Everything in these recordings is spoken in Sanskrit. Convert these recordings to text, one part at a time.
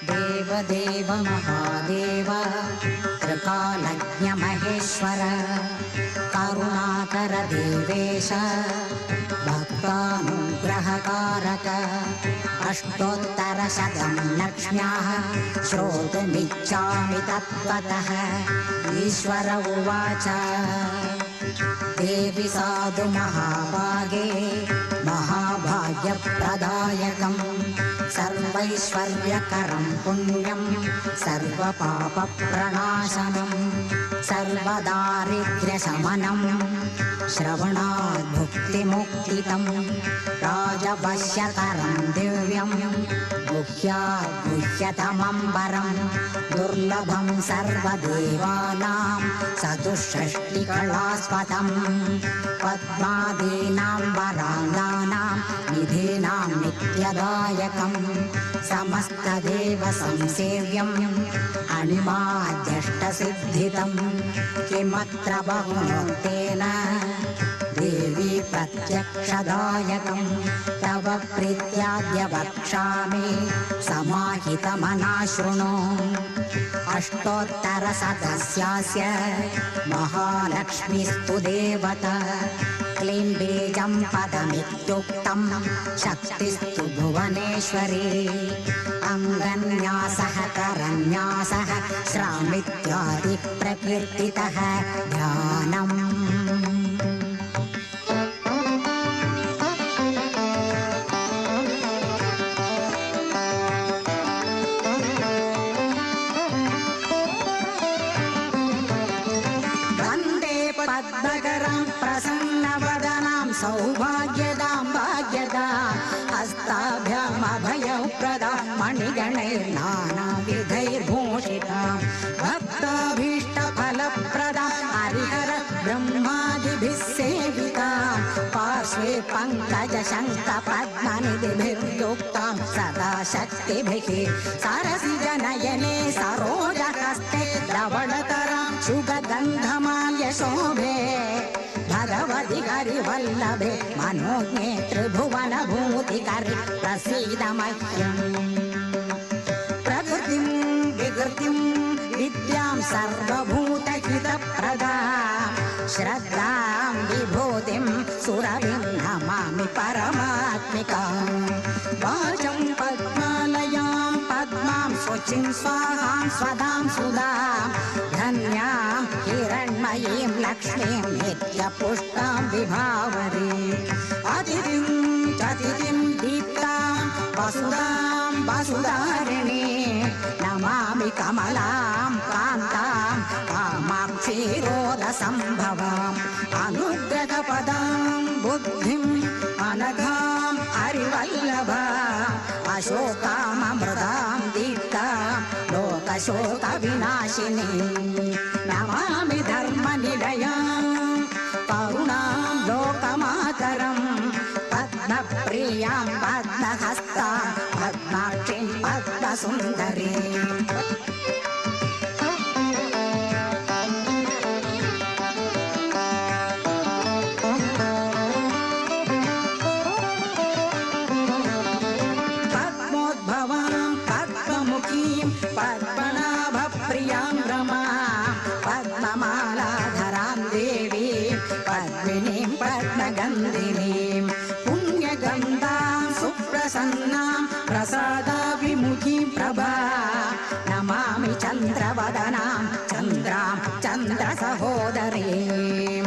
देवदेव महादेव त्रिकालज्ञ महेश्वर करुणाकर देवेश भक्तानुग्रहकारक अष्टोत्तरशतं लक्ष्म्याः श्रोतुमिच्छामि तत्त्वतः। ईश्वर उवाच देवि साधु महाभागे महाभाग्यप्रदायकं सर्वैश्वर्यकरं पुण्यं सर्वपापप्रणाशनं सर्वदारिद्र्यशमनं श्रवणात् भुक्तिमुक्तितं राजवश्यकरं दिव्यं गुह्यात् गुह्यतमं वरं दुर्लभं सर्वदेवानां चतुष्षष्टिकलास्पदं पद्मादीनां वराङ्गानां निधीनां नित्यदायकं समस्तदेव संसेव्यं अणिमाद्यष्टसिद्धितं किमत्र बहुनोक्तेन देवी प्रत्यक्षदायकं तव प्रीत्याद्य वक्ष्यामि समाहितमना शृणु। अष्टोत्तरशतस्यास्य महालक्ष्मीस्तु देवता क्लीं बीजं पदमित्युक्तं शक्तिस्तु भुवनेश्वरी अङ्गन्यासः करन्यासः श्रामित्यादि प्रकीर्तितः ध्यानम्। प्रसन्नवदनां सौभाग्यदां भाग्यदां हस्ताभ्यामभयप्रदां मणिगणैर्नानाविधैर्भूषितां भक्ताभीष्टफलप्रदां हरिहर ब्रह्मादिभिः सेवितां पार्श्वे पङ्कजशङ्खपद्मनिधिभिर्युक्तां सदा शक्तिभिः सरसिजनयने सरोजहस्ते द्रवणतरां शुभगन्धमाल्य शोभे भगवति हरिवल्लभे मनोज्ञे त्रिभुवनभूतिकरि प्रसीद मह्यम्। प्रकृतिं विकृतिं विद्यां सर्वभूतहितप्रदां श्रद्धां विभूतिं सुरभिं नमामि परमात्मिकां। वाचं पद्मालयां पद्मां शुचिं स्वाहां स्वदां सुधां धन्यां हिरण्मयीं लक्ष्मीं नित्यपुष्टां विभावरे अतिथिं चतिथिं दीप्तां वसुधां वसुधारिणी नमामि कमलां कान्तां कामाक्षीरोदसम्भवाम् अनुग्रहपदां बुद्धिं अनघां हरिवल्लभाम् अशोकाममृतां दीप्तां लोकशोकविनाशिनीं नमामि धर्मनिलयां करुणां लोकमातरं पद्मप्रियां पद्महस्तां पद्माक्षीं पद्मसुन्दरीम्। पद्मनाभप्रियां रमां पद्ममालाधरां देवीं पद्मिनीं पद्मगन्धिनीं पुण्यगन्धां सुप्रसन्नां प्रसादाभिमुखीं प्रभा नमामि चन्द्रवदनां चन्द्रां चन्द्रसहोदरीं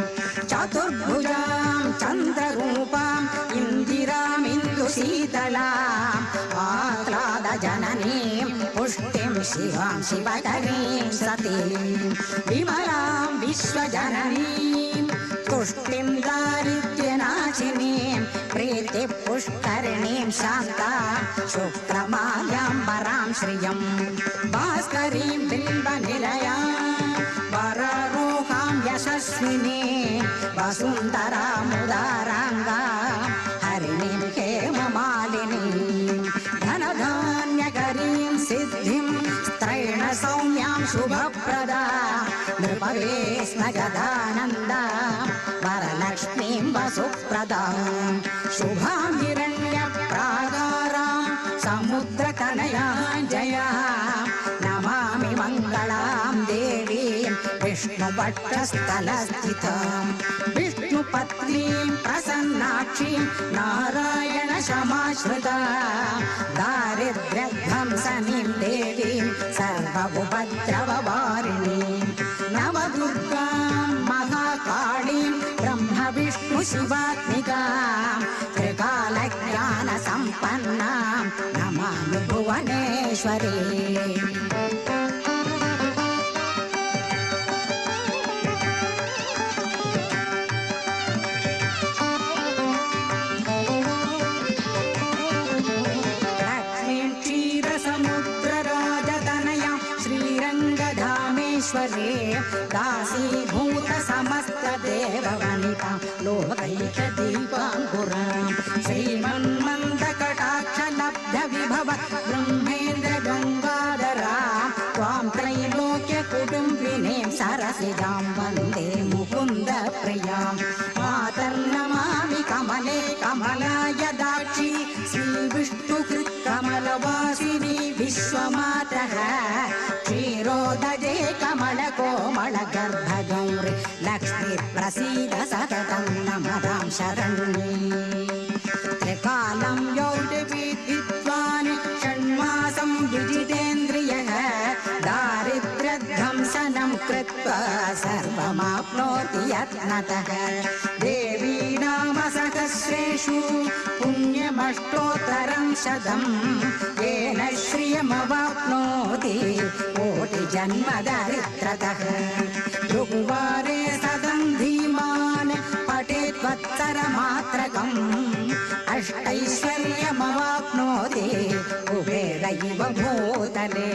चतुर्भुजां चन्द्ररूपां इन्दिरामिन्दुशीतलाम् आह्लादजननीं पुष्टिं शिवां शिवकरीं सतीं विमलां विश्वजननीं तुष्टिं दारिद्र्यनाशिनीं प्रीतिपुष्करिणीं शान्तां शुक्रमाल्याम्बरां श्रियं भास्करीं बिम्बनिलयां वरारोहां यशस्विनीं वसुन्धरामुदाराङ्गां हरिणीं हेममालिनीं धनधान्यकरीं सिद्धिं स्त्रैणसौम्यां शुभप्रदा नृपवेश्मगदानन्दा वरलक्ष्मीं वसुप्रदां शुभां हिरण्यप्राकारां समुद्रतनयाञ्जया नमामि मङ्गलां देवीं विष्णुपक्षस्थलस्थितां विष्णुपत्नीं प्रसन्नाक्षीं नारायणशमाश्रिता दारिद्र्यध्वंसनीं देवीं सर्वोपद्रववारिणीं नवदुर्गां महाकाळीं ब्रह्मविष्णुशिवात्मिकां त्रिकालज्ञानसम्पन्नां नमामि भुवनेश्वरीम् दासीभूत समस्त देववनिता लोकैकदीपाङ्कुरां श्रीमन्मन्दकटाक्षलब्ध विभव ब्रह्मेन्द्र गङ्गाधरां त्वां त्रैलोक्यकुटुम्बिनीं सरसिजां वन्दे मुकुन्द प्रियां मातर्नमामि कमले कमलाय दाक्षी श्रीविष्णुकृत् कमलवासिनी विश्वमातः क्षीरोदजे कमल कोमल गर्भगौरि लक्ष्मी प्रसीद सततं नमतां शरण्ये त्रिकालं यौर्विद्वान् षण्मासं विजितेन्द्रियः दारिद्र्यध्वंसनं कृत्वा सर्वमाप्नोति यत्नतः देवी नाम सहस्रेषु पुण्यमष्टोत्तरं शतं येन श्रियमवाप्नोति कोटिजन्म दरिद्रतः भृगुवारे सदं धीमान् पठेत् वत्सरमात्रकम् अष्टैश्वर्यमवाप्नोति कुबेरैव भूतले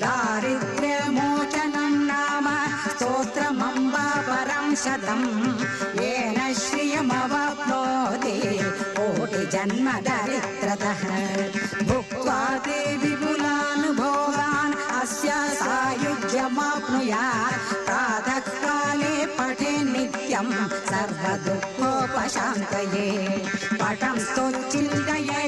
दारिद्र्यमोचनं नाम स्तोत्रमम्बा परं शतं येन श्रियमवाप्नोति कोटिजन्म दरिद्रतः भुक्त्वा ते विपुलानुभोगान् अस्य सायुज्यमाप्नुयात् प्रातःकाले पठे नित्यं सर्वदुःखोपशान्तये पठं स्तोच्चिन्तये